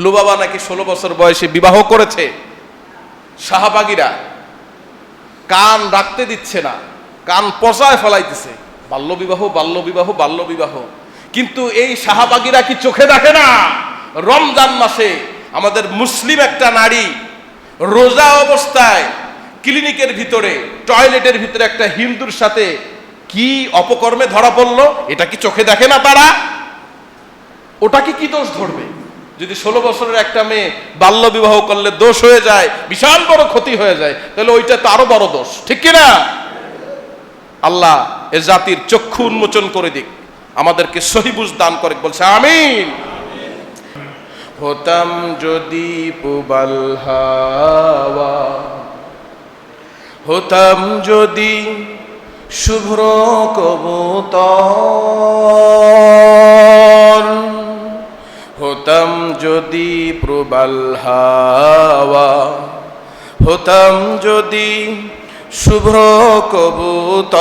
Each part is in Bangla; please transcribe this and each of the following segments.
লুবাবা নাকি 16 বছর বয়সে বিবাহ করেছে। শাহবাগীরা কান রাখতে দিচ্ছে না, কান পচায় ফেলাইতেছে, বাল্য বিবাহ বাল্য বিবাহ বাল্য বিবাহ। কিন্তু এই শাহবাগীরা কি চোখে দেখে না? রমজান মাসে আমাদের মুসলিম একটা নারী রোজা অবস্থায় ক্লিনিকের ভিতরে, টয়লেটের ভিতরে একটা হিন্দুর সাথে কি অপকর্মে ধরা পড়লো, এটা কি চোখে দেখে না তারা? ওটাকে কি দোষ ধরবে? যদি 16 বছরের একটা মেয়ে বাল্য বিবাহ করলে দোষ হয়ে যায়, বিশাল বড় ক্ষতি হয়ে যায়, তাহলে ওইটা তো আরো বড় দোষ, ঠিক কিনা? আল্লাহ এ জাতির চক্ষু উন্মোচন করে দিক, আমাদেরকে সহি বুঝ দান করে, বলছে আমিন। হতাম যদি পুবাল হাওয়া, হতাম যদি শুভ্র কবুতর, হতাম যদি প্রবাল হাওয়া, হতাম যদি শুভ্র কবুতর,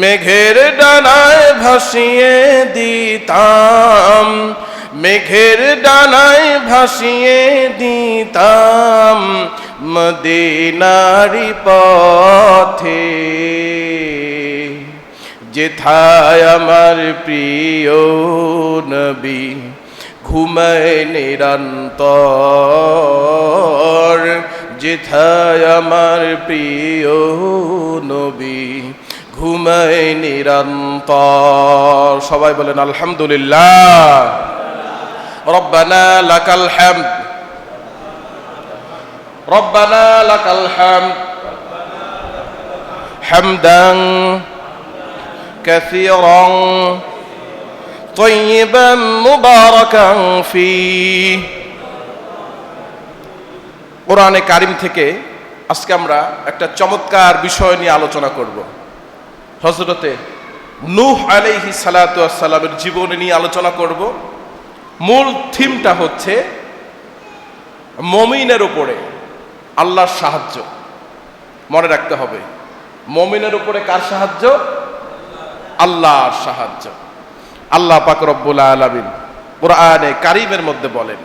মেঘের ডানায় ভাসিয়ে দিতাম, মেঘের ডানায় ভাসিয়ে দিতাম মদিনারি পথে, যেথায় আমার প্রিয় নবী ঘুমায় নিরন্তর, যেথায় আমার প্রিয় নবী ঘুমায় নিরন্তর। সবাই বলেন আলহামদুলিল্লাহ। রব্বানা লাকাল হামদ, রব্বানা লাকাল হামদ হামদান কাসীরান তাইয়িবান মুবারাকান ফীহ। কোরআনে কারিম থেকে আজকে আমরা একটা চমৎকার বিষয় নিয়ে আলোচনা করব। হযরতে নূহ আলাইহিস সালাতু ওয়াস সালামের জীবনী নিয়ে আলোচনা করব। মূল থিমটা হচ্ছে মুমিনের উপরে আল্লাহর সাহায্য। মনে রাখতে হবে, মুমিনের উপরে কার সাহায্য? আল্লাহর সাহায্য। আল্লাহ পাক রব্বুল আলামিন কোরআনে কারীমের মধ্যে বলেন,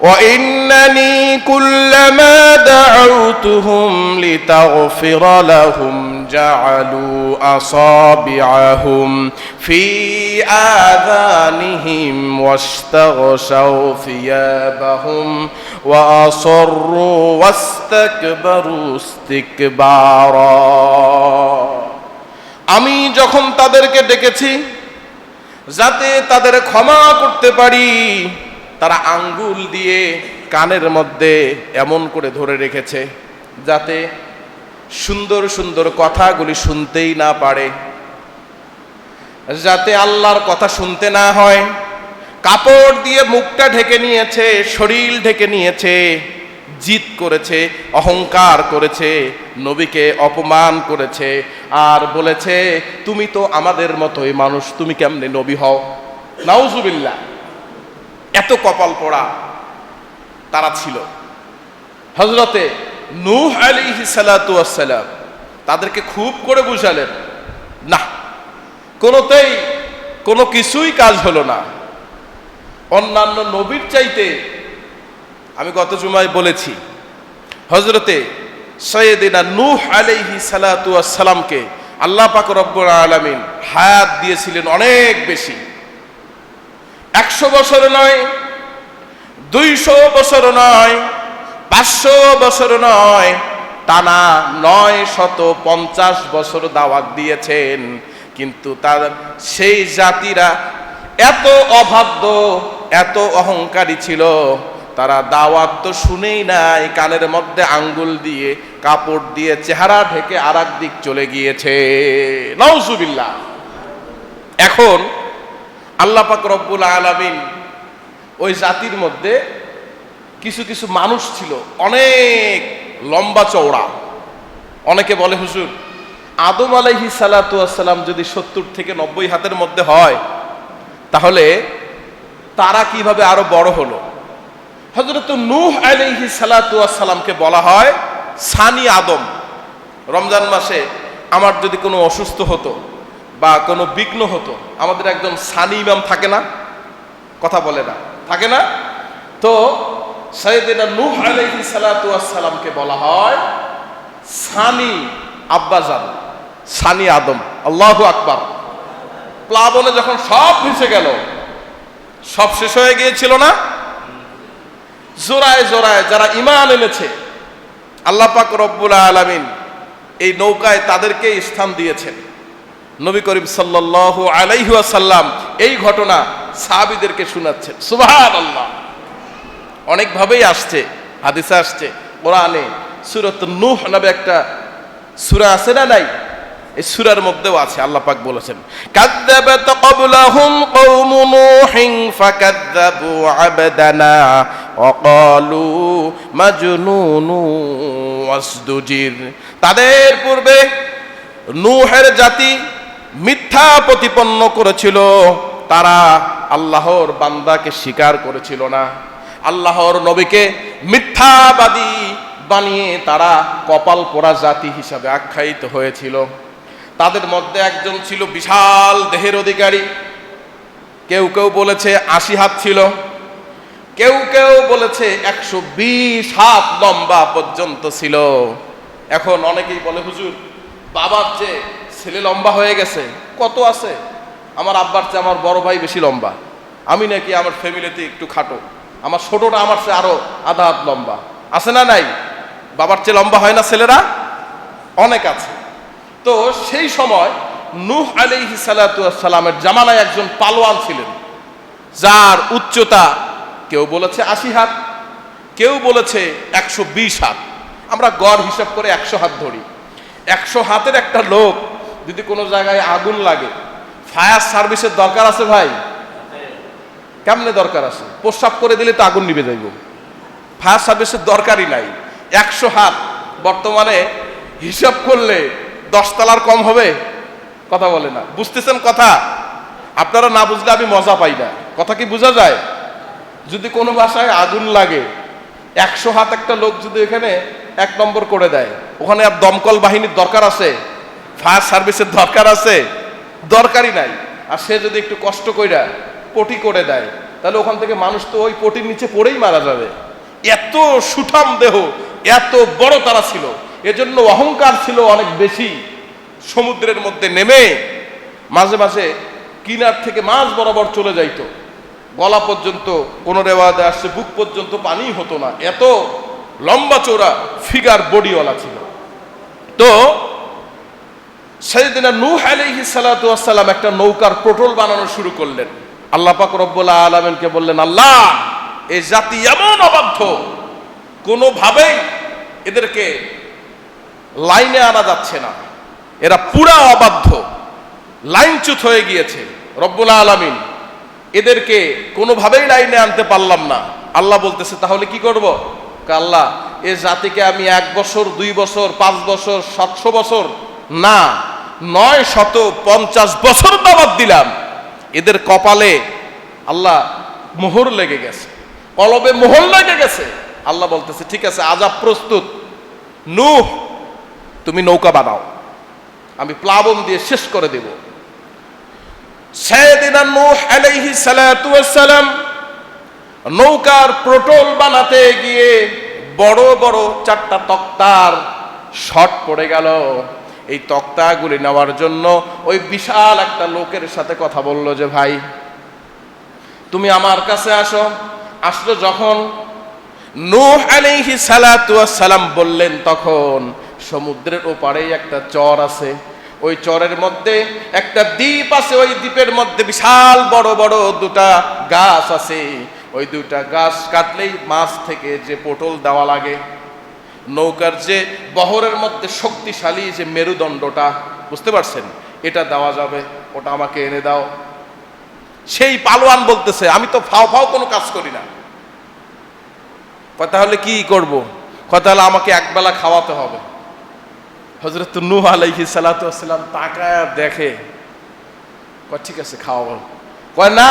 وَإِنَّنِي كُلَّمَا دَعَوْتُهُمْ لِتَغْفِرَ لَهُمْ جَعَلُوا أَصَابِعَهُمْ فِي آذَانِهِمْ وَاسْتَغْشَوْا ثِيَابَهُمْ وَأَصَرُّوا وَاسْتَكْبَرُوا اسْتِكْبَارًا। আমি যখন তাদেরকে ডেকেছি যাতে তাদের ক্ষমা করতে পারি, তারা আঙ্গুল দিয়ে কানের মধ্যে এমন করে ধরে রেখেছে যাতে সুন্দর সুন্দর কথাগুলি শুনতেই না পারে, যাতে আল্লাহর কথা শুনতে না হয়। কাপড় দিয়ে মুখটা ঢেকে নিয়েছে, শরীর ঢেকে নিয়েছে, জিদ করেছে, অহংকার করেছে, নবীকে অপমান করেছে, আর বলেছে তুমি তো আমাদের মতোই মানুষ, তুমি কেমনে নবী হও? নাউজুবিল্লাহ। এত কপাল পোড়া তারা ছিল। হযরতে নূহ আলাইহিস সালাতু ওয়াস সালাম তাদেরকে খুব করে বুঝালেন, না কোনোতেই কোনো কিছুই কাজ হলো না। অন্যান্য নবীর চাইতে, আমি গত জুমায় বলেছি, হযরতে সাইয়েদিনা নূহ আলাইহিস সালাতু ওয়াস সালামকে আল্লাহ পাক রব্বুল আলামিন হায়াত দিয়েছিলেন অনেক বেশি। 100 বছর নয়, 200 বছর নয়, 500 বছর নয়, টানা 950 বছর দাওয়াত দিয়েছেন। কিন্তু তার সেই জাতিরা এত অবাধ্য, এত অহংকারী ছিল, তারা দাওয়াত তো শুনেই নাই, কানের মধ্যে আঙ্গুল দিয়ে কাপড় দিয়ে চেহারা ঢেকে আরেক দিক চলে গিয়েছে। নাউজুবিল্লাহ। এখন আল্লাহ পাক রব্বুল আলামিন ওই জাতির মধ্যে কিছু কিছু মানুষ ছিল অনেক লম্বা চওড়া। অনেকে বলে, হুজুর আদম আলাইহিস সালাতু ওয়াস সালাম যদি 70 থেকে 90 হাতের মধ্যে হয়, তাহলে তারা কিভাবে আরো বড় হলো? হযরত নূহ আলাইহিস সালাতু ওয়াস সালামকে বলা হয় সানি আদম। রমজান মাসে আমার যদি কোনো অসুস্থ হতো, বা কোনো বিঘ্ন হতো, আমাদের একজন সানি ইমাম থাকে না, কথা বলে না, থাকে না? তো সাইয়েদনা নূহ আলাইহিস সালাতু ওয়াস সালামকে বলা হয় সানি আব্বাজান, সানি আদম। আল্লাহু আকবার। প্লাবনে যখন সব ভেসে গেল, সব শেষ হয়ে গিয়েছিল না, জোড়ায় জোড়ায় যারা ঈমান এনেছে আল্লাহ পাক রব্বুল আলামিন এই নৌকায় তাদেরকে স্থান দিয়েছেন। নবী করিম সাল্লাল্লাহু আলাইহি ওয়াসাল্লাম এই ঘটনা সাহাবীদেরকে শোনাচ্ছেন। সুবহানাল্লাহ। অনেক ভাবেই আসছে, হাদিসে আসছে, কোরআনে সূরাত নূহ নামে একটা সূরা আছে না, নাই? এই সূরার মধ্যেও আছে, আল্লাহ পাক বলেছেন কাযযাবাত ক্বাবলাহুম কওমু নূহিন ফাকাযযাবু আবদানা ওয়া ক্বালু মাজনুনু ওয়াসদুজির। তাদের পূর্বে নূহের জাতি মিথ্যা প্রতিপন্ন করেছিল, তারা আল্লাহর বান্দাকে স্বীকার করেছিল না, আল্লাহর নবীকে মিথ্যাবাদী বানিয়ে তারা কপাল পোড়া জাতি হিসাবে আখ্যায়িত হয়েছিল। তাদের মধ্যে একজন ছিল বিশাল দেহের অধিকারী, কেউ কেউ বলেছে 80 হাত ছিল, কেউ কেউ বলেছে 120 হাত লম্বা পর্যন্ত ছিল। এখন অনেকেই বলে হুজুর বাবার চেয়ে ছেলে লম্বা হয়ে গেছে, কত আছে? আমার আব্বার চেয়ে আমার বড় ভাই বেশি লম্বা, আমি নাকি আমার ফ্যামিলিতে একটু খাটো, আমার ছোটটা আমার চেয়ে আরো আধা হাত লম্বা, আছে না নাই? বাবার চেয়ে লম্বা হয় না ছেলেরা? অনেক আছে। তো সেই সময় নূহ আলাইহিস সালাতু ওয়াস সালামের জামানায় একজন পালোয়ান ছিলেন, যার উচ্চতা কেউ বলেছে 80 হাত, কেউ বলেছে 120 হাত। আমরা গড় হিসাব করে 100 হাত ধরি। 100 হাতের একটা লোক যদি কোনো জায়গায় আগুন লাগে, ফায়ার সার্ভিসের দরকার আছে ভাই? কেমনে দরকার আছে? প্রস্রাব করে দিলে তো আগুন নিভে যাইব, ফায়ার সার্ভিসের দরকারই নাই। 100 হাত বর্তমানে হিসাব করলে 10 তলার কম হবে, কথা বলে না, বুঝতেছেন কথা? আপনারা না বুঝলে আমি মজা পাই না, কথা কি বোঝা যায়? যদি কোনো বাসায় আগুন লাগে, 100 হাত একটা লোক যদি এখানে 1 নম্বর করে দেয়, ওখানে আর দমকল বাহিনীর দরকার আছে? ফায়ার সার্ভিসের দরকার আছে? দরকারই নাই। আর সে যদি একটু কষ্ট কইরা পটি করে দেয়, তাহলে ওখান থেকে মানুষ তো ওই পটির নিচে পড়েই মারা যাবে। এত সুঠাম দেহ, এত বড় তারা ছিল, এজন্য অহংকার ছিল অনেক বেশি। সমুদ্রের মধ্যে নেমে মাঝে মাঝে কিনার থেকে মাছ বরাবর চলে যাইতো, গলা পর্যন্ত, কোন রেওয়াজে আসছে বুক পর্যন্ত পানি হতো না, এত লম্বা চওড়া ফিগার বডিওয়ালা ছিল। তো সাইয়েদনা নূহ আলাইহিস সালাতু ওয়াস সালাম একটা নৌকার প্রটোল বানানো শুরু করলেন। আল্লাহ পাক রব্বুল আলামিনকে বললেন, আল্লাহ এই জাতি এমন অবাধ্য, কোনোভাবেই এদেরকে লাইনে আনা যাচ্ছে না, এরা পুরা অবাধ্য, লাইনচ্যুত হয়ে গিয়েছে। রব্বুল আলামিন এদেরকে কোনোভাবেই লাইনে আনতে পারলাম না। আল্লাহ বলতেছে তাহলে কি করব? আল্লাহ এ জাতিকে আমি 1 বছর, 2 বছর, 5 বছর, 700 বছর না, 950 বছর দাওয়াত দিলাম, এদের কপালে আল্লাহ মোহর লেগে গেছে, কলবে মোহর লেগে গেছে। আল্লাহ বলতেছে ঠিক আছে, আযাব প্রস্তুত, নূহ তুমি নৌকা বানাও, আমি প্লাবন দিয়ে শেষ করে দেব। সাইয়েদনা নূহ আলাইহিস সালাতু ওয়াস সালাম নৌকার প্রটোল বানাতে গিয়ে বড় বড় 4টা তক্তার শর্ট পড়ে গেল। এই তক্তাগুলি নেওয়ার জন্য ওই বিশাল একটা লোকের সাথে কথা বলল যে ভাই তুমি আমার কাছে আসো। আসলো যখন নূহ আলাইহিস সালাতু ওয়াস সালাম বললেন, তখন সমুদ্রের ওপারেই একটা চর আছে, ওই চরের মধ্যে একটা দ্বীপ আছে, ওই দ্বীপের মধ্যে বিশাল বড় বড় 2টা গাছ আছে। ওই 2টা গাছ কাটলেই মাছ থেকে যে পটল দেওয়া লাগে, নৌকার যে বহরের মধ্যে শক্তিশালী যে মেরুদণ্ডটা, বুঝতে পারছেন, এটা দেওয়া যাবে, ওটা আমাকে এনে দাও। সেই পালোয়ান বলতেছে আমি তো ফাও ফাও কোনো কাজ করি না। তাহলে কি করব? তাহলে আমাকে একবেলা খাওয়াতে হবে। হযরত নূহ আলাইহিস সালাতু ওয়াস সালাম তাকায় দেখে, ঠিক আছে খাওয়াবো। কয় না,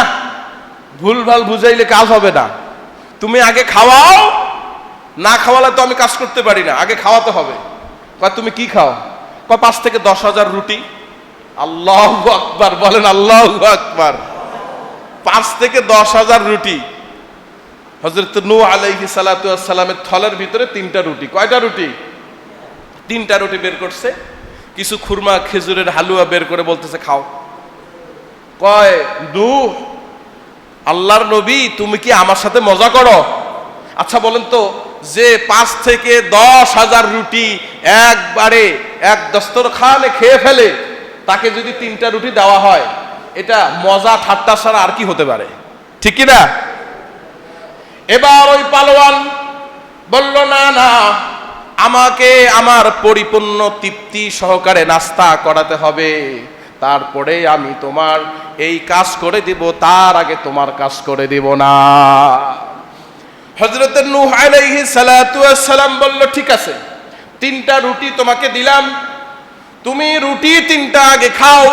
ভুলভাল বুঝাইলে কাজ হবে না, তুমি আগে খাওয়াও, না খাওয়ালে তো আমি কাজ করতে পারি না, আগে খাওয়াতে হবে। কয় তুমি কি খাও? কয় 5 থেকে 10 হাজার রুটি। আল্লাহু আকবার, বলেন আল্লাহু আকবার। 5 থেকে 10,000 রুটি। হযরত নূহ আলাইহিস সালাতু ওয়াস সালামের থলের ভিতরে 3টা রুটি। কয়টা রুটি? 3টা রুটি বের করছে, কিছু খুরমা খেজুরের হালুয়া বের করে বলতেছে খাও। কয় নূহ, আল্লাহর নবী, তুমি কি আমার সাথে মজা করো? আচ্ছা বলেন তো, যে 5 থেকে 10,000 রুটি একবারে এক দস্তরখানে খেয়ে ফেলে, তাকে যদি 3টা রুটি দেওয়া হয়, এটা মজা ঠাট্টা ছাড়া আর কি হতে পারে? ঠিক কি না? এবার ওই পালোয়ান বলল, না না, আমাকে আমার পরিপূর্ণ তৃপ্তি সহকারে নাস্তা করাতে হবে, তারপরে আমি তোমার এই কাজ করে দিব, তার আগে তোমার কাজ করে দিব না। হযরত নূহ আলাইহিস সালাতু ওয়াস সালাম বলল, ঠিক আছে, 3টা রুটি তোমাকে দিলাম, তুমি রুটি 3টা আগে খাও,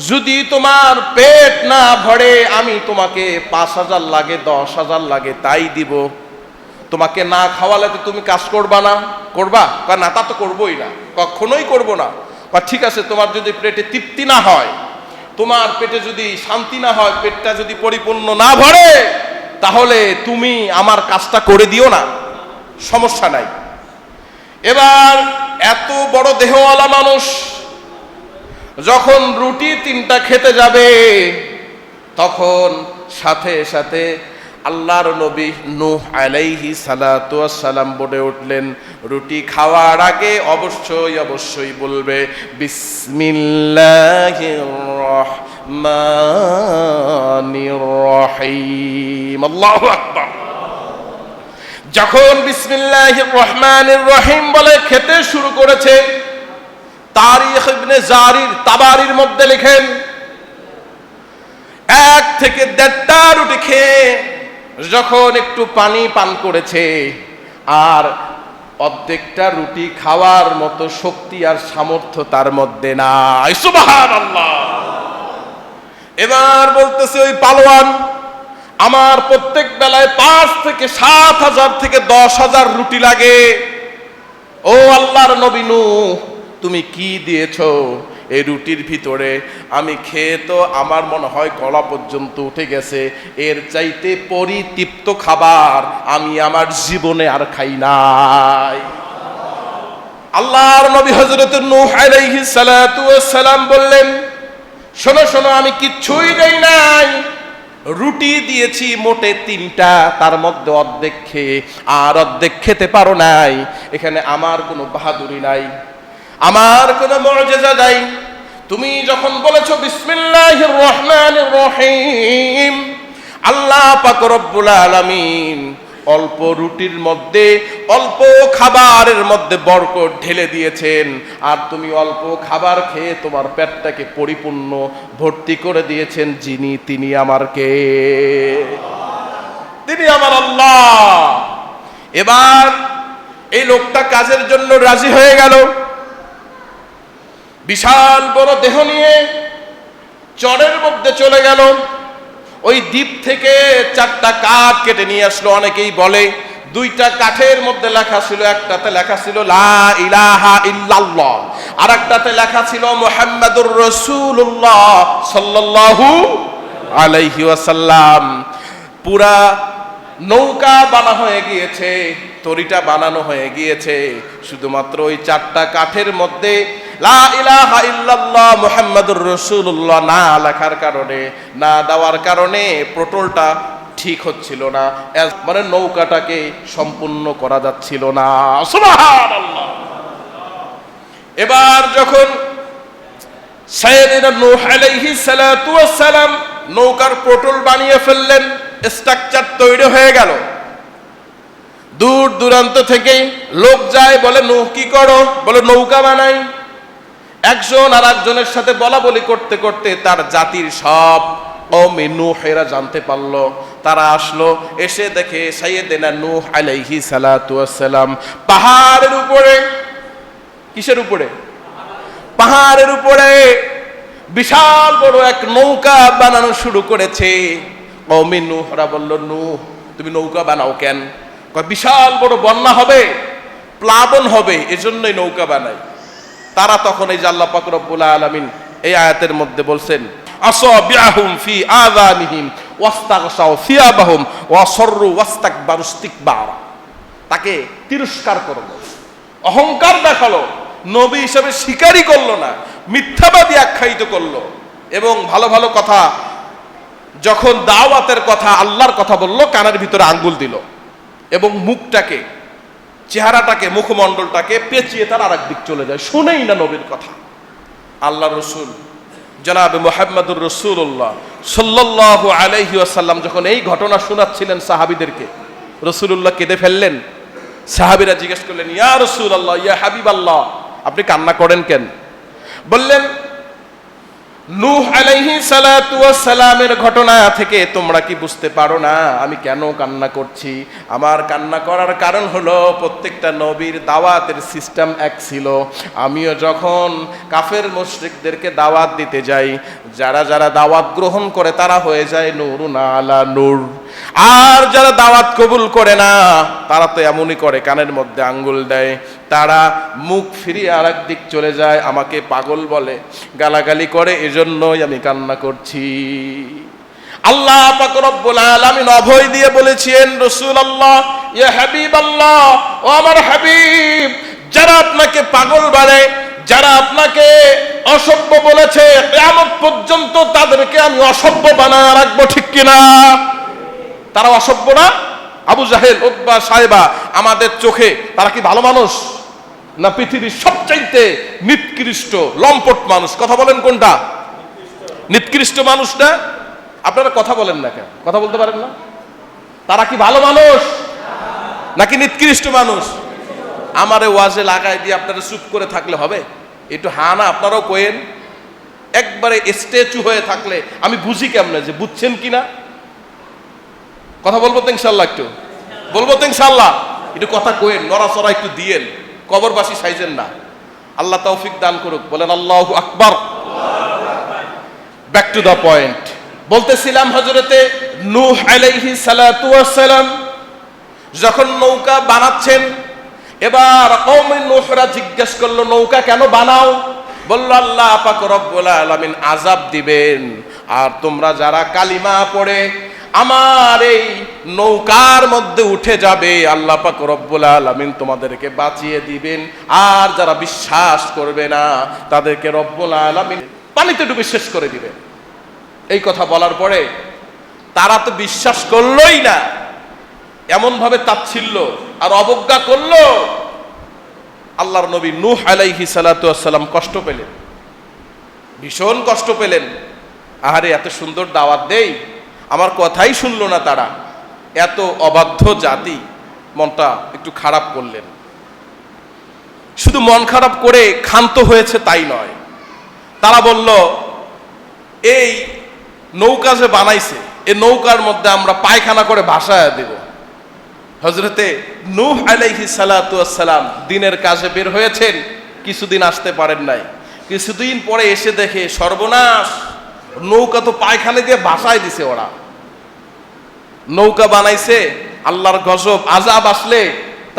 যদি তোমার পেট না ভরে আমি তোমাকে 5,000 লাগে 10,000 লাগে তাই দিব, তোমাকে না খাওয়ালে তো তুমি কাজ করবা না। করবা? না, তা তো করবোই না, কখনোই করব না। ঠিক আছে, তোমার যদি পেটে তৃপ্তি না হয়, তোমার পেটে যদি শান্তি না হয়, পেটটা যদি পরিপূর্ণ না ভরে, তাহলে তুমি আমার কাজটা করে দিও না, সমস্যা নাই। এবার এত বড় দেহওয়ালা মানুষ যখন রুটি 3টা খেতে যাবে, তখন সাথে সাথে আল্লাহর নবী নূহ আলাইহিস সালাতু ওয়াস সালাম বলে উঠলেন, রুটি খাওয়ার আগে অবশ্যই অবশ্যই বলবে বিসমিল্লাহির রহমানির রহিম। আল্লাহু আকবার। যখন বিসমিল্লাহির রহমানির রহিম বলে খেতে শুরু করেছে, তারিখ ইবনে জারির তাবারির মধ্যে লেখেন, 1 থেকে 1.5টা রুটি খেয়ে যখন একটু পানি পান করেছে, আর অর্ধেকটা রুটি খাওয়ার মতো শক্তি আর সামর্থ্য তার মধ্যে নাই। সুবহানাল্লাহ। এবার বলতেছে ওই পালোয়ান, আমার প্রত্যেক বেলায় 5 থেকে 7,000 থেকে 10,000 রুটি লাগে। ও আল্লাহর নবী নূহ, তুমি কি দিয়েছো এই রুটির ভিতরে? আমি খেয়ে তো আমার মনে হয় গলা পর্যন্ত উঠে গেছে, এর চাইতে পরিতৃপ্ত খাবার আমি আমার জীবনে আর খাই নাই। আল্লাহর নবী হযরত নূহ আলাইহিস সালাতু ওয়াস সালাম বললেন, শোনো শোনো, আমি কিচ্ছুই দেই নাই, রুটি দিয়েছি মোটে 3টা, তার মধ্যে অর্ধেক খেয়ে আর অর্ধেক খেতে পারো নাই। এখানে আমার কোনো বাহাদুরি নাই, আমার কোনো মুজিজা নাই। তুমি যখন বলেছো বিসমিল্লাহির রহমানির রহিম, আল্লাহ পাক রব্বুল আলামিন অল্প রুটির মধ্যে অল্প খাবারের মধ্যে বরকত ঢেলে দিয়েছেন, আর তুমি অল্প খাবার খেয়ে তোমার পেটটাকে পরিপূর্ণ ভর্তি করে দিয়েছেন। যিনি, তিনি আমার কে? তিনি আমার আল্লাহ। এবার এই লোকটা কাজের জন্য রাজি হয়ে গেল, বিশাল বড় দেহ নিয়ে চরের মধ্যে চলে গেল। ওই দ্বীপ থেকে 4টা কাঠ কেটে নিয়ে আসলো। অনেকেই বলে 2টা কাঠের মধ্যে লেখা ছিল, একটাতে লেখা ছিল লা ইলাহা ইল্লাল্লাহ, আর একটাতে লেখা ছিল মুহাম্মাদুর রাসূলুল্লাহ সাল্লাল্লাহু আলাইহি ওয়াসাল্লাম। পুরা নৌকা বানা হয়ে গিয়েছে, তরিটা বানানো হয়ে গিয়েছে, শুধুমাত্র ওই 4টা কাঠের মধ্যে লা ইলাহা ইল্লাল্লাহ মুহাম্মাদুর রাসূলুল্লাহ না লেখার কারণে, না দেওয়ার কারণে পেট্রোলটা ঠিক হচ্ছিল না, মানে নৌকাটাকে সম্পূর্ণ করা যাচ্ছিল না। সুবহানাল্লাহ। এবার যখন সাইয়েদনা নূহ আলাইহিস সালাতু ওয়াস সালাম নৌকার পেট্রোল বানিয়ে ফেললেন, স্ট্রাকচার তৈরি হয়ে গেল, দূর দূরান্ত থেকে লোক যায়, বলে নূহ কি করো? বলে নৌকা বানাই। একজন আর একজনের সাথে বলা বলি করতে করতে তার জাতির সব কওমে নূহেরা জানতে পারলো। তারা আসলো, এসে দেখে সাইয়েদনা নূহ আলাইহিস সালাতু ওয়াস সালাম পাহাড়ের উপরে, কিসের উপরে? পাহাড়ের উপরে বিশাল বড় এক নৌকা বানানো শুরু করেছে। কওমে নূহরা বলল, নূহ তুমি নৌকা বানাও কেন? বিশাল বড় বন্যা হবে, প্লাবন হবে, এজন্যই নৌকা বানাই। তারা তখন এই যে আল্লাহ পাক রব্বুল আলামিন এই আয়াতের মধ্যে বলছেন আসাবিআহুম ফি আযানিহিম ওয়াস্তাগশাউ সিয়াবাহুম ওয়াসররু ওয়াস্তাকবারু ইসতিকবারা। তাকে তিরস্কার করলো, অহংকার দেখালো, নবী হিসেবে স্বীকারই করলো না, মিথ্যাবাদী আখ্যায়িত করলো, এবং ভালো ভালো কথা যখন দাওয়াতের কথা আল্লাহর কথা বললো কানের ভিতরে আঙ্গুল দিল, এবং মুখটাকে চেহারাটাকে মুখমণ্ডলটাকে পেঁচিয়ে তার আরেক দিক চলে যায়, শুনেই না নবীর কথা। আল্লাহ রসুল জনাবে মুহাম্মদুর রাসূলুল্লাহ সাল্লাল্লাহু আলাইহি ওয়াসাল্লাম যখন এই ঘটনা শোনাচ্ছিলেন সাহাবীদেরকে, রাসূলুল্লাহ কেঁদে ফেললেন। সাহাবীরা জিজ্ঞেস করলেন, ইয়া রাসূলুল্লাহ, ইয়া হাবিবাল্লাহ, আপনি কান্না করেন কেন? বললেন, নূহ আলাইহিস সালাতু ওয়াস সালামের ঘটনা থেকে তোমরা কি বুঝতে পারো না আমি কেন কান্না করছি? আমার কান্না করার কারণ হলো প্রত্যেকটা নবীর দাওয়াতের সিস্টেম এক ছিল। আমিও যখন কাফের মুশরিকদেরকে দাওয়াত দিতে যাই, যারা যারা দাওয়াত গ্রহণ করে তারা হয়ে যায় নূরুন আলা নূর, আর যারা দাওয়াত কবুল করে না তারা তো এমনই করে, কানের মধ্যে আঙ্গুল দেয়, তারা মুখ ফিরিয়ে আরেক দিক চলে যায়, আমাকে পাগল বলে, গালাগালি করে, এজন্যই আমি কান্না করছি। আল্লাহ পাক রব্বুল আলামিন অভয় দিয়ে বলেছেন, রাসূলুল্লাহ, ইয়া হাবিবাল্লাহ, ও আমার হাবিব, যারা আপনাকে পাগল বলে, যারা আপনাকে অসভ্য বলেছে, কিয়ামত পর্যন্ত তাদেরকে আমি অসভ্য বানায় রাখবো, ঠিক কিনা? তারা অসভ্য না? আবু জাহেল, উতবা, সাইবা আমাদের চোখে তারা কি ভালো মানুষ? না পৃথিবীর সবচাইতে নিকৃষ্ট লম্পট মানুষ? কথা বলেন কোনটা? নিকৃষ্ট মানুষ না? আপনারা কথা বলেন না কেন? কথা বলতে পারেন না? তারা কি ভালো মানুষ নাকি নিকৃষ্ট মানুষ? আমারে ওয়াজে লাগাই দিয়ে আপনারা চুপ করে থাকলে হবে? একটু হ্যাঁ না আপনারাও কোয়েন। একবারে স্ট্যাচু হয়ে থাকলে আমি বুঝি কেমনে যে বুঝছেন কিনা? কথা বলবো তো ইনশাল্লাহ, একটু বলবো তো ইনশাল্লাহ, একটু কথা কোয়েন, নড়াচড়া একটু দিয়েন, কবরবাসী সাইজেন না। আল্লাহ তৌফিক দান করুক, বলেন আল্লাহু আকবার। Back to the point. বলতেছিলাম হযরতে নূহ আলাইহিস সালাতু ওয়াস সালাম যখন নৌকা বানাচ্ছেন, এবার কওমে নূহরা জিজ্ঞেস করলো, নৌকা কেন বানাও? বলল, আল্লাহ পাক রব্বুল আলামিন আযাব দিবেন, আর তোমরা যারা কালিমা পড়ে আমার এই নৌকার মধ্যে উঠে যাবে, আল্লাহ পাক রব্বুল আলামিন তোমাদেরকে বাঁচিয়ে দিবেন, আর যারা বিশ্বাস করবে না তাদেরকে রব্বুল আলামিন পানিতে ডুবে শেষ করে দিবেন। এই কথা বলার পরে তারা তো বিশ্বাস করলোই না, এমন ভাবে তাচ্ছিল্য আর অবজ্ঞা করলো। আল্লাহর নবী নূহ আলাইহিস সালাতু ওয়াস সালাম কষ্ট পেলেন, ভীষণ কষ্ট পেলেন। আহারে, এত সুন্দর দাওয়াত দেই, আমার কথাই শুনলো না তারা, এত অবাধ্য জাতি। মনটা একটু খারাপ করলেন। শুধু মন খারাপ করে ক্ষান্ত হয়েছে তাই নয়, তারা বলল, এই নৌকা যে বানাইছে, এই নৌকার মধ্যে আমরা পায়খানা করে ভাসায় দেব। হযরতে নূহ আলাইহিস সালাতু ওয়াস সালাম দিনের কাজে বের হয়েছেন, কিছুদিন আসতে পারেন নাই। কিছুদিন পরে এসে দেখে সর্বনাশ, নৌকা তো পায়খানা দিয়ে ভাসায় দিছে ওরা। নৌকা বানাইছে, আল্লাহর গজব আযাব আসলে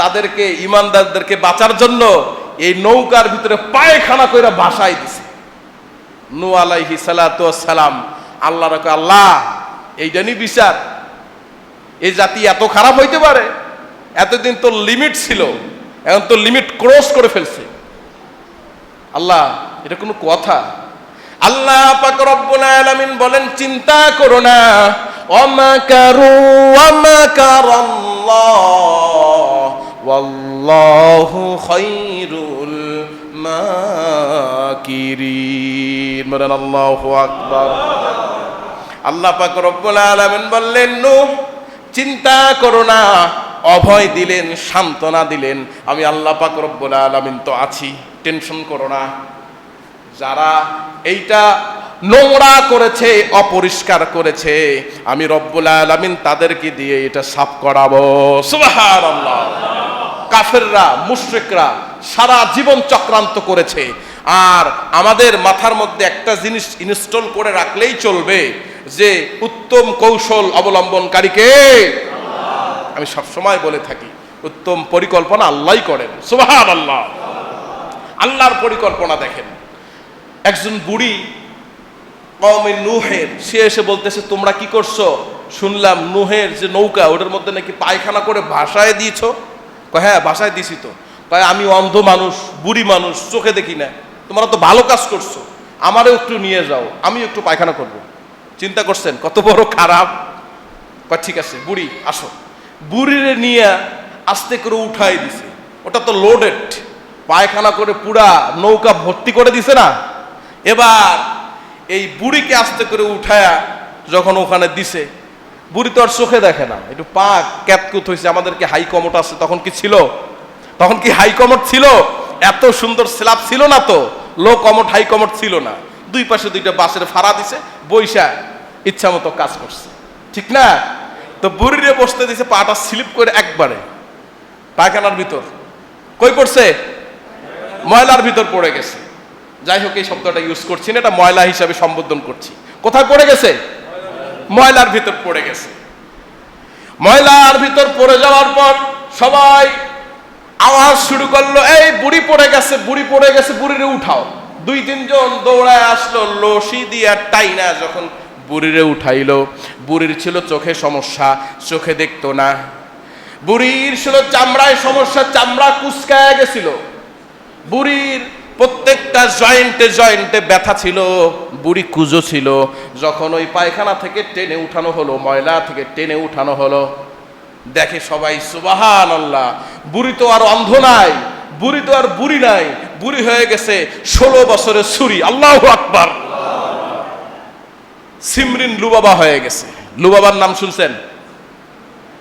তাদেরকে, ইমানদারদেরকে বাঁচার জন্য এই নৌকার ভিতরে পায়খানা করে ভাসায় দিছে। নূহ আলাইহিস সালাতু ওয়াস সালাম আল্লাহর কাছে, আল্লাহ, এইটারই বিচার? এই জাতি এত খারাপ হইতে পারে? এতদিন তো লিমিট ছিল, এখন তো লিমিট ক্রস করে ফেলছে। আল্লাহ, এটা কোনো কথা? আল্লাহ পাক রব্বুল আলামিন বলেন, চিন্তা করো না, ওয়ামাকারু ওয়ামাকারাল্লাহ ওয়াল্লাহু খায়রুল মাকিরিন। বলেন আল্লাহু আকবার। আল্লাহ পাক রব্বুল আলামিন বললেন, নূহ, চিন্তা করো না, অভয় দিলেন, সান্ত্বনা দিলেন, আমি আল্লাহ পাক রব্বুল আলামিন তো আছি, টেনশন করো না। যারা এইটা নোংরা করেছে, অপরিষ্কার করেছে, আমি রব্বুল আলামিন তাদেরকে দিয়ে এটা সাফ করাবো। সুবহানাল্লাহ। কাফেররা, মুশরিকরা সারা জীবন চক্রান্ত করেছে, আর আমাদের মাথার মধ্যে একটা জিনিস ইনস্টল করে রাখলেই চলবে যে উত্তম কৌশল অবলম্বনকারীকে আল্লাহ। আমি সবসময় বলে থাকি, উত্তম পরিকল্পনা আল্লাহই করেন। সুবহানাল্লাহ। আল্লাহর পরিকল্পনা দেখেন। একজন বুড়ি কওমে নূহের, সে এসে বলতেছে তোমরা কি করছো? শুনলাম নূহের যে নৌকা ওটার মধ্যে নাকি পায়খানা করে ভাসায় দিয়েছো। কয় হ্যাঁ ভাসায় দিছি তো। কয় আমি অন্ধ মানুষ, বুড়ি মানুষ, চোখে দেখি না, তোমরা তো ভালো কাজ করছো, আমারও একটু নিয়ে যাও, আমি একটু পায়খানা করব। চিন্তা করছেন কত বড় খারাপ। কয় ঠিক আছে বুড়ি আসো। বুড়িরে নিয়ে আস্তে করে উঠাই দিছে, ওটা তো লোডেড, পায়খানা করে পুরা নৌকা ভর্তি করে দিছে না। এবার এই বুড়িকে আস্তে করে উঠায়া যখন ওখানে দিছে, বুড়ি তো আর চোখে দেখে না, একটু পা ক্যাতকুত হয়েছে। আমাদের কি হাই কমোট আছে? তখন কি ছিল? তখন কি হাই কমোট ছিল? এত সুন্দর স্ল্যাব ছিল না তো, লো কমোট হাই কমোট ছিল না। দুই পাশে দুইটা বাঁশের ফাড়া দিছে, বৈশা ইচ্ছা মতো কাজ করছে, ঠিক না? তো বুড়িরে বসতে দিছে, পাটা স্লিপ করে একবারে পায়খানার ভিতর কই পড়ছে? ময়লার ভিতর পড়ে গেছে। যাই হোক, এই শব্দটা ইউজ করছি না, এটা ময়লা হিসাবে সম্বোধন করছি। কোথায় পড়ে গেছে? ময়লার ভিতর পড়ে গেছে। ময়লার ভিতর পড়ে যাওয়ার পর সবাই আওয়াজ শুরু করলো, এই বুড়ি পড়ে গেছে, বুড়ি পড়ে গেছে, বুড়িরে উঠাও। দুই তিনজন দৌড়ায় আসলো, লসি দিয়া টাইনা যখন বুড়িরে উঠাইলো, বুড়ির ছিল চোখে সমস্যা, চোখে দেখতো না। বুড়ির ছিল চামড়ায় সমস্যা, চামড়া কুচকায় গেছিল। বুড়ির প্রত্যেকটা জয়েন্টে জয়েন্টে ব্যথা ছিল, বুড়ি কুজো ছিল। যখন ওই পায়খানা থেকে টেনে উঠানো হলো, ময়লা থেকে টেনে উঠানো হলো, দেখে সবাই সুবহানাল্লাহ, বুড়ি তো আর অন্ধ নাই, বুড়ি তো আর বুড়ি নাই, বুড়ি হয়ে গেছে 16 বছরের ছুরি। আল্লাহু আকবার। সিমরিন লুবাবা হয়ে গেছে। লুবাবার নাম শুনছেন?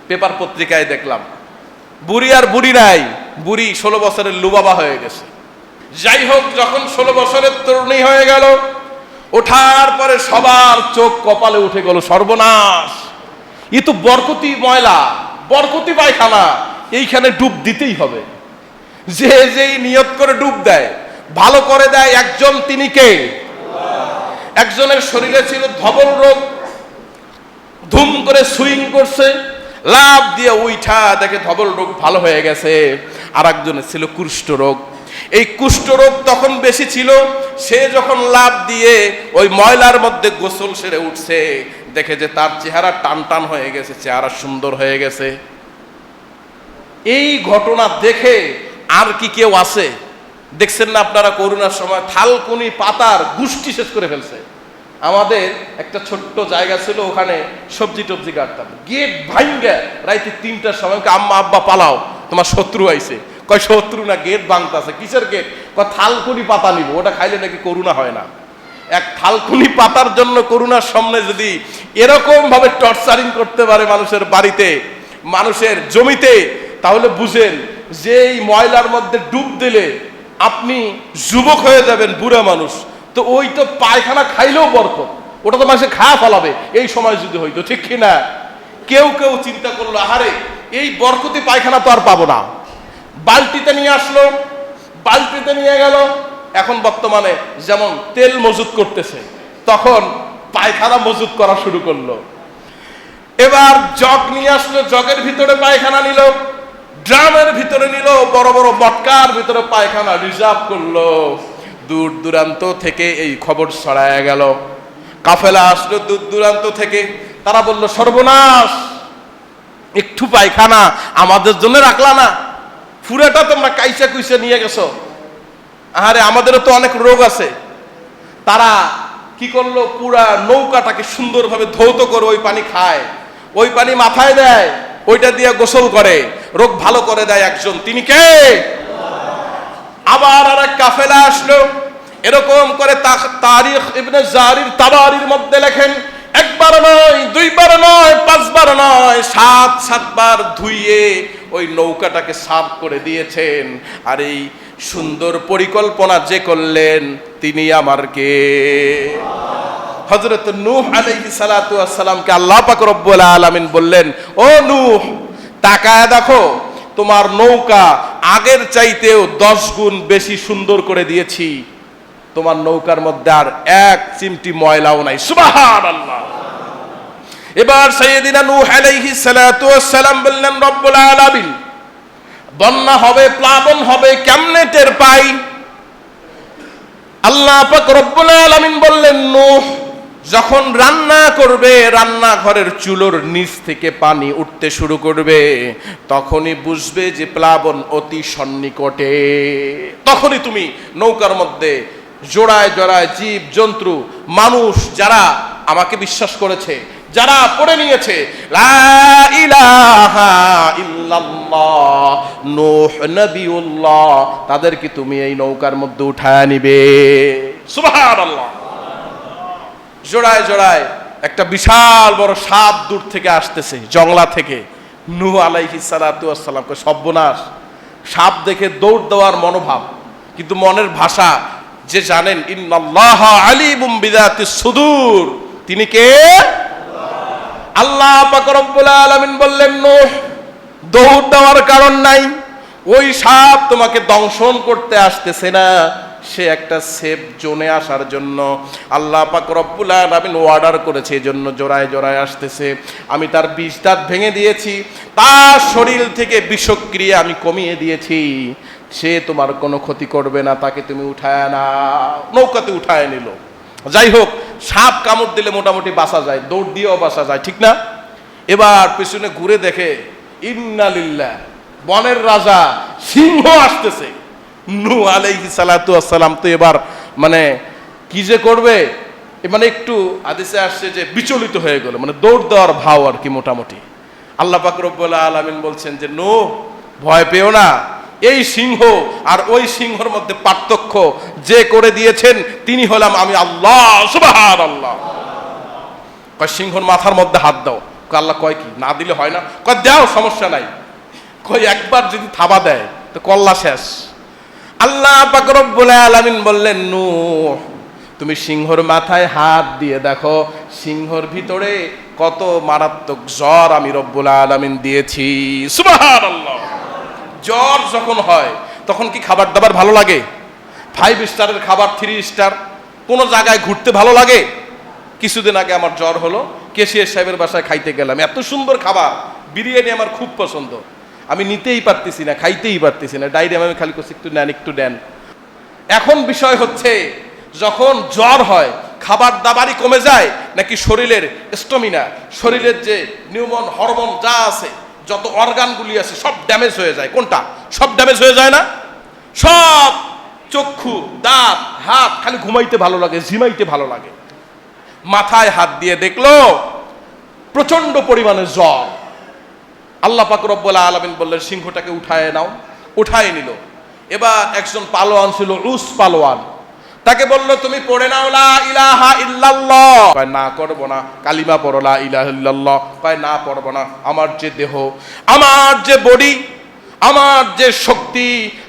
পেপার পত্রিকায় দেখলাম। বুড়ি আর বুড়ি নাই, বুড়ি 16 বছরের লুবাবা হয়ে গেছে। যাই হোক, যখন 16 বছরের তরুণী হয়ে গেল, ওঠার পরে সবার চোখ কপালে উঠে গেল, সর্বনাশ, এ তো বরকতি ময়লা, বরকতি পায়খানা, এইখানে ডুব দিতেই হবে। যে যেই নিয়ত করে ডুব দেয়, ভালো করে দেয় একজন, তিনি কে? একজনের শরীরে ছিল ধবল রোগ, ধুম করে সুইং করছে, লাভ দিয়ে উঠা দেখে ধবল রোগ ভালো হয়ে গেছে। আর একজনের ছিল কুষ্ঠ রোগ। এই কুষ্ঠ রোগ তখন বেশি ছিল। সে যখন লাভ দিয়ে ওই ময়লার মধ্যে গোসল সেরে উঠছে, দেখে যে তার চেহারা টান টান হয়ে গেছে, চেহারা সুন্দর হয়ে গেছে। এই ঘটনা দেখে আর কি কেউ আছে? দেখছেন না আপনারা, করোনার সময় থালকুনি পাতার গুষ্টি শেষ করে ফেলছে। আমাদের একটা ছোট্ট জায়গা ছিল, ওখানে সবজি টবজি কাটতাম, গেট ভাঙ্গা রাইতে 3টার সময় আম্মা আব্বা পালাও, তোমার শত্রু আইছে। কয় শত্রু না, গেট ভাঙতাছে। কিসের গেট? কয় থালকুনি পাতা নিব, ওটা খাইলে নাকি করোনা হয় না। এক থালকুনি পাতার জন্য করোনার সামনে যদি এরকম ভাবে টর্চারিং করতে পারে মানুষের বাড়িতে, মানুষের জমিতে, তাহলে বুঝেন যে এই ময়লার মধ্যে ডুব দিলে আপনি যুবক হয়ে যাবেন, বুড়া মানুষ। তো ওই তো পায়খানা খাইলেও বরকত, ওটা তো মানুষে খাওয়া ফলাবে এই সময় যদি হইতো, ঠিক কিনা? কেউ কেউ চিন্তা করলো, আহারে এই বরকতি পায়খানা তো আর পাবো না, বালতিতে নিয়ে আসলো, বালতিতে নিয়ে গেল। এখন বর্তমানে যেমন তেল মজুত করতেছে, তখন পায়খানা মজুত করা শুরু করলো। এবার জগ নিয়ে আসলো, জগের ভিতরে পায়খানা নিল, ড্রামের ভিতরে নিল, বড় বড় মটকার ভিতরে পায়খানা রিজার্ভ করলো। দূর দূরান্ত থেকে এই খবর ছড়ায় গেল, কাফেলা আসলো দূর দূরান্ত থেকে। তারা বলল, সর্বনাশ, একটু পায়খানা আমাদের জন্য রাখলা না, পুরাটা তোমরা কাইসা কুইসা নিয়ে গেছো। আরে আমাদেরও তো অনেক রোগ আছে। তারা কি করলো, পুরা নৌকাটাকে সুন্দরভাবে ধৌত করে ওই পানি খায়, ওই পানি মাথায় দেয়, ওইটা দিয়ে গোসল করে, রোগ ভালো করে দেয় একজন, তিনি কে? আবার আর এক কাফেলা আসলো। এরকম করে তারিখ ইবনে জারির তাবারির মধ্যে লেখেন, একবার নয়, দুইবার নয়, 5 বার নয়, 7 বার ধুইয়ে ওই নৌকাটাকে সাফ করে দিয়েছেন। আর এই সুন্দর পরিকল্পনা যে করলেন, তিনি আমার কে? হযরত নূহ আলাইহিস সালাতু ওয়াস সালামকে আল্লাহ পাক রব্বুল আলামিন বললেন, ও নূহ, তাকায় দেখো, তোমার নৌকা আগের চাইতেও 10 গুণ বেশি সুন্দর করে দিয়েছি, তোমার নৌকার মধ্যে আর এক চিমটি ময়লাও নাই। সুবহানাল্লাহ। এবার সাইয়েদিনা নূহ আলাইহিস সালাতু ওয়াস সালাম বললেন, রব্বুল আলামিন, বন্যা হবে, প্লাবন হবে, কেমনে টের পাই? আল্লাহ পাক রব্বুল আলামিন বললেন, নূহ যখন রান্না করবে, রান্নাঘরের চুলোর নিচ থেকে পানি উঠতে শুরু করবে, তখনই বুঝবে যে প্লাবন অতি সন্নিকটে। তখনই তুমি নৌকার মধ্যে জোড়ায় জোড়ায় জীব জন্তু মানুষ যারা আমাকে বিশ্বাস করেছে, যারা পড়ে নিয়েছে লা ইলাহা ইল্লাল্লাহ নূহ নবিউল্লাহ, তাদেরকে তুমি এই নৌকার মধ্যে উঠায় নিবে। সুবহানাল্লাহ। জোড়ায় জোড়ায় একটা বিশাল বড় সাপ দূর থেকে আসতেছে, জংলা থেকে। নূহ আলাইহিস সালাতু ওয়াস সালামকে সর্বনাশ। সাপ দেখে দৌড় দেওয়ার মনোভাব, কিন্তু মনের ভাষা যে জানেন, ইন্নাল্লাহা আলিমুম বিযাতিস সুদূর, তিনি কে? আল্লাহ পাক রব্বুল আলামিন বললেন, নূহ দৌড় দেওয়ার কারণ নাই, ওই সাপ তোমাকে দংশন করতে আসতেছে না, সে একটা সেফ জোনে আসার জন্য আল্লাহ পাক রব্বুল আলামিন অর্ডার করেছে, এজন্য জোড়ায় জোড়ায় আসতেছে। আমি তার বিষ দাঁত ভেঙে দিয়েছি, তার শরীর থেকে বিষক্রিয়া আমি কমিয়ে দিয়েছি, সে তোমার কোনো ক্ষতি করবে না, তাকে তুমি উঠায় না। নৌকাতে উঠায় নিল। যাই হোক, সাপ কামড় দিলে মোটামুটি বাঁচা যায়, দৌড় দিয়েও বাঁচা যায়, ঠিক না? এবার পেছনে ঘুরে দেখে, ইন্না লিল্লাহ, বনের রাজা সিংহ আসতেছে। নূহ আলাইহিস সালাতু ওয়াস সালাম তো এবার মানে কি যে করবে, মানে একটু হাদিসে আসছে যে বিচলিত হয়ে গেল, মানে দৌড় দেওয়ার ভাও আর কি মোটামুটি। আল্লাহ পাক রব্বুল আলামিন বলছেন যে, নূহ ভয় পেও না, এই সিংহ আর ওই সিংহর মধ্যে পার্থক্য যে করে দিয়েছেন তিনি হলাম আমি আল্লাহ। সুবহানাল্লাহ। কয় সিংহর মাথার মধ্যে হাত দাও। আল্লাহ কয় কি, না দিলে হয় না? কয় দাও, সমস্যা নাই। কয় একবার যদি থাবা দেয় তো কল্লা শেষ। আল্লাহ পাক রব্বুল আলামিন বললেন, নূহ তুমি সিংহর মাথায় হাত দিয়ে দেখো, সিংহর ভিতরে কত মারাত্মক জ্বর আমি রব্বুল আলামিন দিয়েছি। সুবহানাল্লাহ। জ্বর যখন হয় তখন কি খাবার দাবার ভালো লাগে? 5 স্টারের খাবার, 3 স্টার, কোনো জায়গায় ঘুরতে ভালো লাগে? কিছুদিন আগে আমার জ্বর হলো, কেশিয়ার সাহেবের বাসায় খাইতে গেলাম, এত সুন্দর খাবার, বিরিয়ানি আমার খুব পছন্দ, আমি নিতেই পারতেছি না, খাইতেই পারতেছি না, ডাইরি আমি খালি করছি একটু নেন একটু দেন। এখন বিষয় হচ্ছে, যখন জ্বর হয় খাবার দাবারই কমে যায় নাকি শরীরের স্ট্যামিনা, শরীরের যে নিউমন হরমোন যা আছে, যত অর্গানগুলি আছে সব ড্যামেজ হয়ে যায়। কোনটা? সব ড্যামেজ হয়ে যায় না? সব চক্ষু, দাঁত, হাত, খালি ঘুমাইতে ভালো লাগে, ঝিমাইতে ভালো লাগে। মাথায় হাত দিয়ে দেখলো প্রচন্ড পরিমাণে জ্বর। আল্লাহ পাক রব্বুল আলামিন বললেন, সিংহটাকে উঠায় নাও। উঠায় নিল। এবার একজন পালোয়ান ছিল, রুস পালোয়ান, তাকে বললো তুমি পড়ে নাও লা ইলাহা ইল্লাল্লাহ। কয় না, করব না। কালিমা পড়ো লা ইলাহা ইল্লাল্লাহ। কয় না, পড়ব না। আমার যে দেহ, আমার যে বডি, আমার যে শক্তি,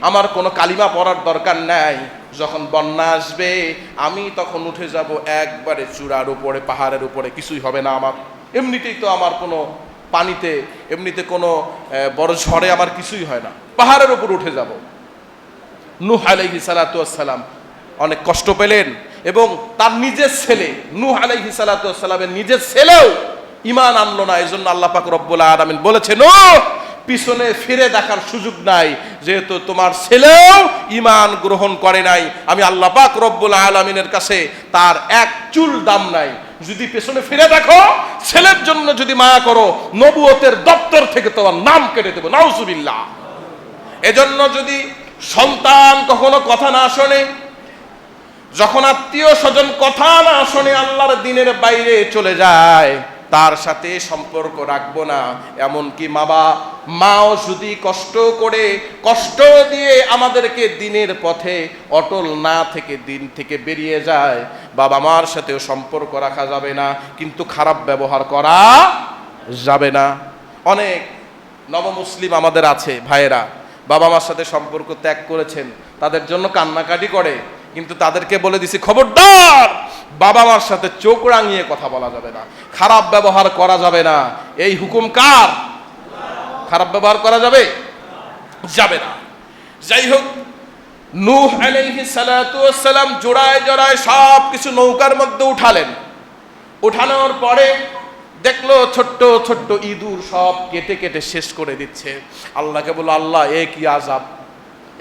আমার কোনো কালিমা পড়ার দরকার নাই। যখন বন্যা আসবে আমি তখন উঠে যাব একবারে চূড়ার উপরে, পাহাড়ের উপরে, কিছুই হবে না আমার। এমনিতেই তো আমার কোনো পানিতে, এমনিতে কোনো বড় ঝড়ে আমার কিছুই হয় না, পাহাড়ের উপর উঠে যাব। নূহ আলাইহিস সালাতু ওয়াস সালাম অনেক কষ্ট পেলেন, এবং তার নিজের ছেলে, নূহ আলাইহিস সালাতু ওয়াস সালামের নিজের ছেলেও ঈমান আনলো না। এজন্য আল্লাহ পাক রব্বুল আলামিন বলেছেন, নূহ পিছনে ফিরে দেখার সুযোগ নাই, যেহেতু তোমার ছেলেও ঈমান গ্রহণ করে নাই। আমি আল্লাহ পাক রব্বুল আলামিনের কাছে তার এক চুল দাম নাই। যদি পেছনে ফিরে দেখো, ছেলের জন্য যদি মায়া করো, নবুয়তের দপ্তর থেকে তোমার নাম কেটে দেবো। নাউজুবিল্লাহ। এজন্য যদি সন্তান কখনো কথা না শোনে, যখন আত্মীয় স্বজন কথা না শোনে, আল্লাহর দ্বীনের বাইরে চলে যায়, তার সাথে সম্পর্ক রাখবো না। এমনকি মাও যদি কষ্ট করে, কষ্ট দিয়ে আমাদেরকে দ্বীনের পথে অটল না থেকে দিন থেকে বেরিয়ে যায়, বাবা মার সাথেও সম্পর্ক রাখা যাবে না, কিন্তু খারাপ ব্যবহার করা যাবে না। অনেক নবমুসলিম আমাদের আছে ভাইয়েরা, বাবা মার সাথে সম্পর্ক ত্যাগ করেছেন, তাদের জন্য কান্নাকাটি করে, কিন্তু তাদেরকে বলে দিছি, খবরদার বাবা মার সাথে চোখ রাঙিয়ে কথা বলা যাবে না, খারাপ ব্যবহার করা যাবে না। এই হুকুম কার? খারাপ ব্যবহার করা যাবে? যাবে না। যাই হোক, নূহ আলাইহিস সালাতু ওয়াস সালাম জোড়ায় জোড়ায় সব কিছু নৌকার মধ্যে উঠালেন। উঠানোর পরে দেখলো ছোট্ট ছোট্ট ইঁদুর সব কেটে কেটে শেষ করে দিচ্ছে। আল্লাহকে বলল, আল্লাহ এ কি আযাব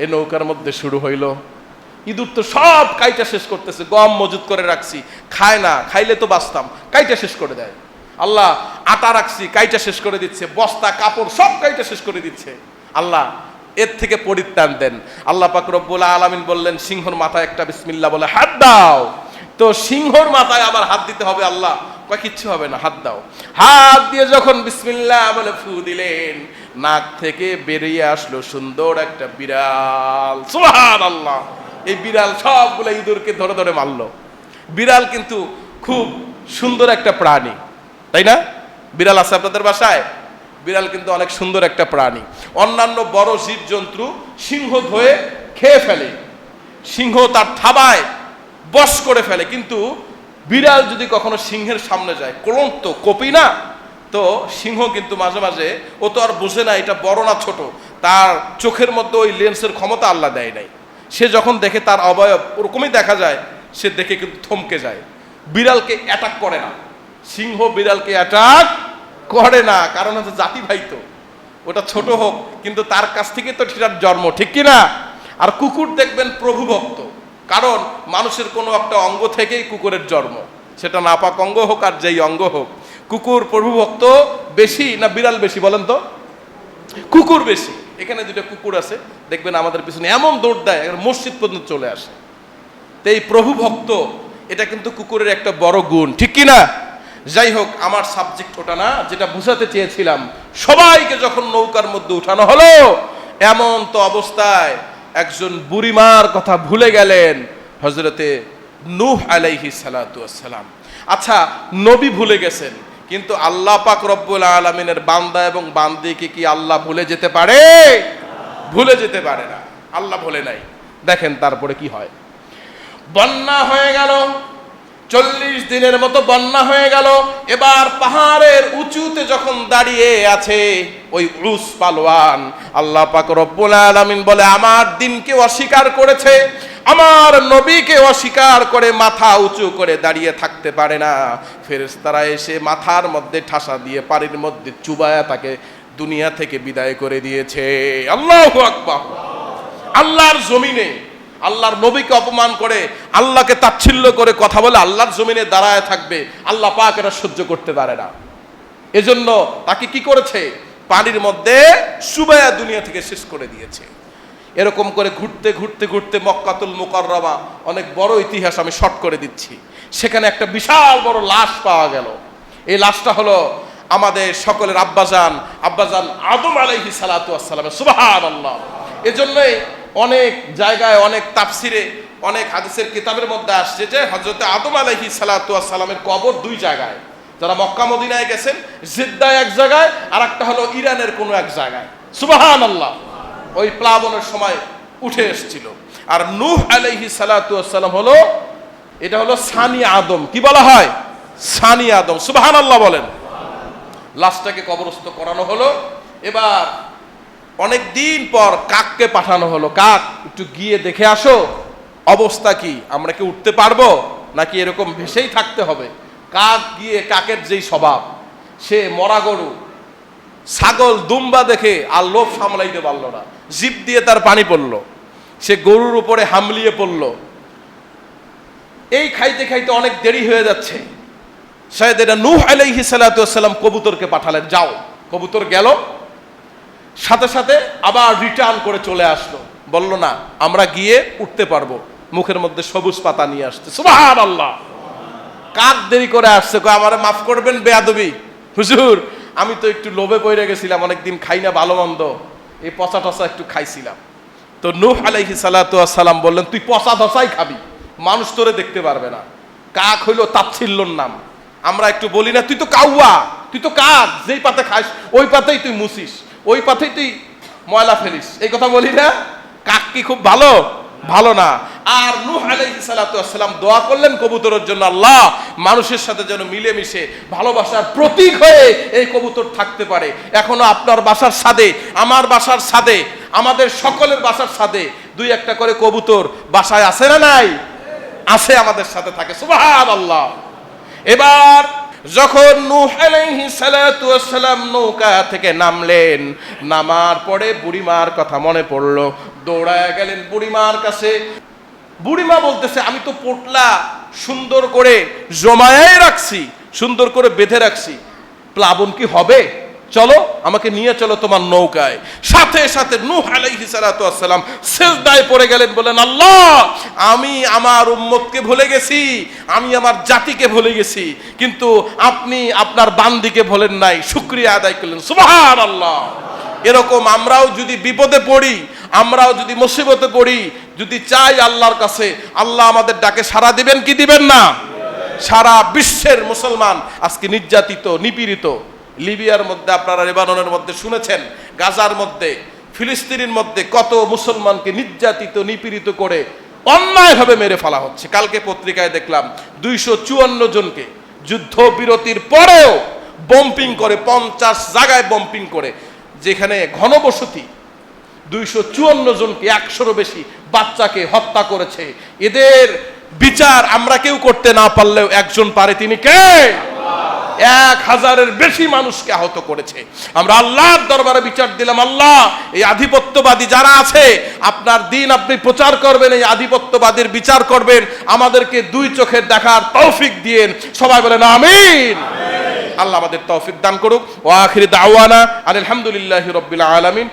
এ নৌকার মধ্যে শুরু হইল। ইঁদুর তো সব কাইটা শেষ করতেছে, গম মজুত করে রাখছি, খায় না, খাইলে তো বাঁচতাম, কাইটা শেষ করে দেয়। আল্লাহ আটা রাখছি, কাইটা শেষ করে দিচ্ছে, বস্তা কাপড় সব কাইটা শেষ করে দিচ্ছে। আল্লাহ এর থেকে পরিত্রাণ দেন। আল্লাহ পাক রব্বুল আলামিন বললেন, সিংহর মাথায় একটা বিসমিল্লাহ বলে হাত দাও। তো সিংহর মাথায় আবার হাত দিতে হবে। আল্লাহ কয় কিচ্ছু হবে না, হাত দাও। হাত দিয়ে যখন বিসমিল্লাহ বলে ফু দিলেন, নাক থেকে বেরিয়ে আসলো সুন্দর একটা বিড়াল। সুবহানাল্লাহ। এই বিড়াল সবগুলো ইঁদুরকে ধরে ধরে মারলো। বিড়াল কিন্তু খুব সুন্দর একটা প্রাণী, তাই না? বিড়াল আছে আপনাদের বাসায়? বিড়াল কিন্তু অনেক সুন্দর একটা প্রাণী। অন্যান্য বড় জীবজন্তু সিংহ ধরে খেয়ে ফেলে, সিংহ তার থাবায় বশ করে ফেলে, কিন্তু বিড়াল যদি কখনো সিংহের সামনে যায়, ক্লান্ত কপি না, তো সিংহ কিন্তু মাঝে মাঝে, ও তো আর বোঝে না এটা বড় না ছোট, তার চোখের মধ্যে ওই লেন্সের ক্ষমতা আল্লাহ দেয় নাই। সে যখন দেখে তার অবয়ব ওরকমই দেখা যায়, সে দেখে কিন্তু থমকে যায়। বিড়ালকে অ্যাটাক করে না, সিংহ বিড়ালকে অ্যাটাক করে না, কারণ হচ্ছে জাতি ভাই তো, ওটা ছোট হোক কিন্তু তার কাছ থেকে তো সেটার জন্ম, ঠিক কিনা? আর কুকুর দেখবেন প্রভু ভক্ত, কারণ মানুষের কোনো একটা অঙ্গ থেকেই কুকুরের জন্ম, সেটা নাপাক অঙ্গ হোক আর যেই অঙ্গ হোক। কুকুর প্রভু ভক্ত বেশি না বিড়াল বেশি বলেন তো? কুকুর বেশি। এখানে দুটো কুকুর আছে, দেখবেন আমাদের পিছনে এমন দৌড় দেয়, মসজিদ পর্যন্ত চলে আসে। তো এই প্রভু ভক্ত, এটা কিন্তু কুকুরের একটা বড় গুণ, ঠিক কিনা? যাই হোক, আমার সাবজেক্ট ওটা না, যেটা বুঝাতে চেয়েছিলাম, সবাইকে যখন নৌকার মধ্যে উঠানো হলো, এমন তো অবস্থায় একজন বুড়িমার কথা ভুলে গেলেন, হযরতে নূহ আলাইহিস সালাতু ওয়াস সালাম। আচ্ছা, নবী ভুলে গেছেন, কিন্তু আল্লাহ পাক রব্বুল আলামিনের বান্দা এবং বান্দিকে কি আল্লাহ ভুলে যেতে পারে? ভুলে যেতে পারে না, আল্লাহ ভুলে নাই। দেখেন তারপরে কি হয়। বন্যা হয়ে গেল, 40 দিনের মতো বন্যা হয়ে গেল। এবার পাহাড়ের উঁচুতে যখন দাঁড়িয়ে আছে ওই উস পালোয়ান, আল্লাহ পাক রব্বুল আলামিন বলে, আমার দিনকে অস্বীকার করেছে, আমার নবীকে অস্বীকার করে মাথা উঁচু করে দাঁড়িয়ে থাকতে পারে না। ফেরেশতারা এসে মাথার মধ্যে ঠাসা দিয়ে পানির মধ্যে চুবায়া তাকে দুনিয়া থেকে বিদায় করে দিয়েছে। আল্লাহু আকবার। আল্লাহর জমিনে আল্লাহর নবীকে অপমান করে, আল্লাহকে তাচ্ছিল্য করে কথা বলে আল্লাহর জমিনে দাঁড়ায় থাকবে, আল্লাহ পাক এটা সহ্য করতে পারে না। এজন্য তাকে কি করেছে? পানির মধ্যে চুবায়া দুনিয়া থেকে শেষ করে দিয়েছে। এরকম করে ঘুরতে ঘুরতে ঘুরতে মক্কাতুল মুকাররমা, অনেক বড় ইতিহাস আমি শর্ট করে দিচ্ছি, সেখানে একটা বিশাল বড় লাশ পাওয়া গেল। এই লাশটা হলো আমাদের সকলের আব্বাজান আদম আলাইহিস সালাতু ওয়াস সালাম। সুবহানাল্লাহ। এজন্যই অনেক জায়গায়, অনেক তাফসিরে, অনেক হাদিসের কিতাবের মধ্যে আসছে যে হযরত আদম আলাইহিস সালাতু ওয়াস সালামের কবর দুই জায়গায়। যারা মক্কা মদিনায় গেছেন, জিদ্দায় এক জায়গায়, আর একটা হলো ইরানের কোনো এক জায়গায়। সুবহানাল্লাহ। ওই প্লাবনের সময় উঠে এসেছিল। আর নূহ আলাইহিস সালাতু ওয়াস সালাম হলো, এটা হলো সানি আদম। কি বলা হয়? সানি আদম। সুবহানাল্লাহ বলেন। লাশটাকে কবরস্থ করানো হলো। এবার অনেক দিন পর কাককে পাঠানো হলো, কাক একটু গিয়ে দেখে আসো অবস্থা কি, আমরা কি উঠতে পারবো নাকি এরকম ভেসেই থাকতে হবে। কাক গিয়ে, কাকের যেই স্বভাব, সে মরা গরু, ছাগল, দুম্বা দেখে আর লোভ সামলাইতে পারলো না, জিভ দিয়ে তার পানি পড়লো, সে গরুর উপরে হামলিয়ে পড়লো। এই খাইতে খাইতে অনেক দেরি হয়ে যাচ্ছে। শায়দ এটা নূহ আলাইহিস সালাতু ওয়াস সালাম কবুতরকে পাঠালেন, যাও। কবুতর গেল, সাথে সাথে আবার রিটার্ন করে চলে আসলো, বলল না আমরা গিয়ে উঠতে পারবো, মুখের মধ্যে সবুজ পাতা নিয়ে আসছে। সুবহানাল্লাহ। কাক দেরি করে আসছে, আমারে মাফ করবেন বেয়াদবি হুজুর, আমি তো একটু লোভে পড়ে গেছিলাম, অনেকদিন খাই না ভালো মন্দ, এই পচা টসা একটু খাইছিলাম। তো নূহ আলাইহিস সালাতু ওয়াস সালাম বললেন, তুই পচা টসাই খাবি, মানুষ তোরে দেখতে পারবে না। কাক হইল তাচ্ছিল্যর নাম। আমরা একটু বলি না, তুই তো কাউয়া, তুই তো কাক, যেই পাতে খাস ওই পাতেই তুই মুছিস, ওই পাতেই তুই ময়লা ফেলিস, এই কথা বলি না? কাক কি খুব ভালো? ভালো না। আর নূহ আলাইহিস সালাতু ওয়াস সালাম দোয়া করলেন কবুতরের জন্য, আল্লাহ মানুষের সাথে যেন মিলেমিশে ভালোবাসার প্রতীক হয়ে এই কবুতর থাকতে পারে। এখনো আপনার বাসার ছাদে, আমার বাসার ছাদে, আমাদের সকলের বাসার ছাদে দুই একটা করে কবুতর বাসায় আছে না নাই? আছে, আমাদের সাথে থাকে। সুবহানাল্লাহ। এবার যখন নূহ আলাইহিস সালাতু ওয়াস সালাম নৌকা থেকে নামলেন, নামার পরে বুড়িমার কথা মনে পড়লো, দৌড়ায় গেলেন বুড়িমার কাছে। বুড়িমা বলতেছে আমি তো পোটলা সুন্দর করে জমায়ে রাখছি, সুন্দর করে বেঁধে রাখছি, প্লাবন কি হবে? চলো আমাকে নিয়ে চলো তোমার নৌকায়। সাথে সাথে নূহ আলাইহিস সালাতু ওয়াস সালাম সিজদায় পড়ে গেলেন, বলেন আল্লাহ আমি আমার উম্মতকে ভুলে গেছি, আমি আমার জাতিকে ভুলে গেছি, কিন্তু আপনি আপনার বান্দিকে ভোলেন নাই। শুকরিয়া আদায় করলেন, সুবহানাল্লাহ। এরকম আমরাও যদি বিপদে পড়ি, আমরাও যদি মুসিবতে পড়ি, যদি চাই আল্লাহর কাছে, আল্লাহ আমাদের ডাকে সাড়া দিবেন কি দিবেন না? সারা বিশ্বের মুসলমান আজকে নির্যাতিত, নিপীড়িত। লিবিয়ার মধ্যে আপনারা, লেবাননের মধ্যে শুনেছেন, গাজার মধ্যে, ফিলিস্তিনের মধ্যে কত মুসলমানকে নির্যাতিত, নিপীড়িত করে অন্যায়ভাবে মেরে ফেলা হচ্ছে। কালকে পত্রিকায় দেখলাম 254 জনকে যুদ্ধ বিরতির পরেও বম্পিং করে, 50 জায়গায় বম্পিং করে, যেখানে ঘনবসতি 254 জনকে, 100-এরও বেশি বাচ্চাকে হত্যা করেছে। এদের বিচার আমরা কেউ করতে না পারলেও একজন পারে, তিনি কে? 1000-এর বেশি মানুষকে আহত করেছে। আমরা আল্লাহর দরবারে বিচার দিলাম, আল্লাহ এই আধিপত্যবাদী যারা আছে, আপনার দিন আপনি প্রচার করবেন, এই আধিপত্যবাদীর বিচার করবেন, আমাদেরকে দুই চোখের দেখার তৌফিক দিয়েন। সবাই বলেন আমিন। আল্লাহ আমাদের তৌফিক দান করুক। ওয়া আখিরি দাওয়ানা আলহামদুলিল্লাহি রাব্বিল আলামিন।